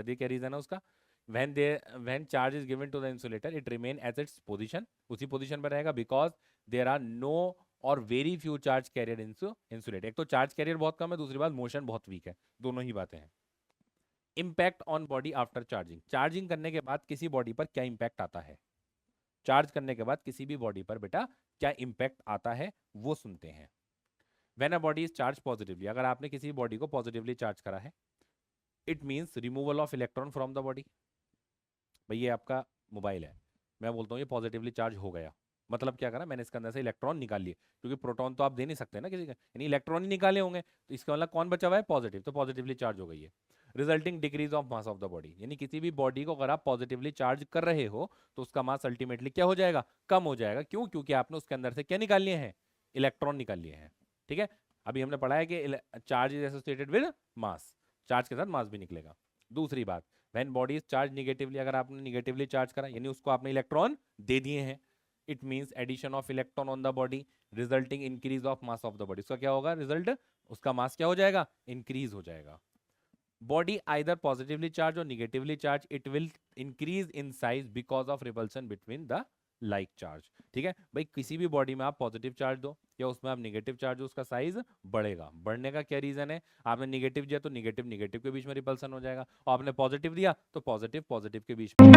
दिए क्या रीजन है उसका। when charge is given to the insulator it remain at its position, उसी पोजीशन पर रहेगा, because there are no और very few charge carrier insulate. एक तो चार्ज कैरियर बहुत कम है, दूसरी बात मोशन बहुत वीक है, दोनों ही बातें हैं। Impact on body after charging, charging करने के बाद किसी बॉडी पर क्या इम्पैक्ट आता है, चार्ज करने के बाद किसी भी बॉडी पर बेटा क्या इम्पैक्ट आता है वो सुनते हैं। When a body is charge positively, अगर आपने किसी बॉडी को पॉजिटिवली चार्ज करा है, it means removal of electron from the body. भाई ये आपका मोबाइल है, मैं बोलता हूँ ये पॉजिटिवली चार्ज हो गया, मतलब क्या करा मैंने इसके अंदर से इलेक्ट्रॉन निकाल लिए, क्योंकि प्रोटॉन तो आप दे नहीं सकते ना किसी का, यानी इलेक्ट्रॉन ही निकाले होंगे, तो इसका मतलब कौन बचा हुआ है, पॉजिटिव, तो पॉजिटिवली चार्ज हो गई है। Resulting decrease of mass of the body, यानी किसी भी बॉडी को अगर आप पॉजिटिवली चार्ज कर रहे हो तो उसका मास अल्टीमेटली क्या हो जाएगा, कम हो जाएगा। क्यों, क्योंकि आपने उसके अंदर से क्या निकाल लिए हैं, इलेक्ट्रॉन निकाल लिए हैं। ठीक है, अभी हमने पढ़ा है कि charge is associated with mass, charge के साथ मास भी निकलेगा। दूसरी बात, when body is charge negatively, अगर आपने निगेटिवली चार्ज करा यानी उसको आपने इलेक्ट्रॉन दे दिए हैं, it means addition of electron on the body resulting increase of mass of the body. उसका क्या होगा रिजल्ट, उसका मास क्या हो जाएगा, इंक्रीज हो जाएगा। बॉडी आइदर पॉजिटिवली चार्ज और negatively charge, it will increase in size because of repulsion between the like charge. ठीक है भाई, किसी भी बॉडी में आप पॉजिटिव चार्ज दो या उसमें आप निगेटिव चार्ज दो, उसका साइज बढ़ेगा। बढ़ने का क्या रीजन है, आपने निगेटिव दिया तो निगेटिव निगेटिव के बीच में रिपल्सन हो जाएगा, और आपने पॉजिटिव दिया तो पॉजिटिव पॉजिटिव के बीच में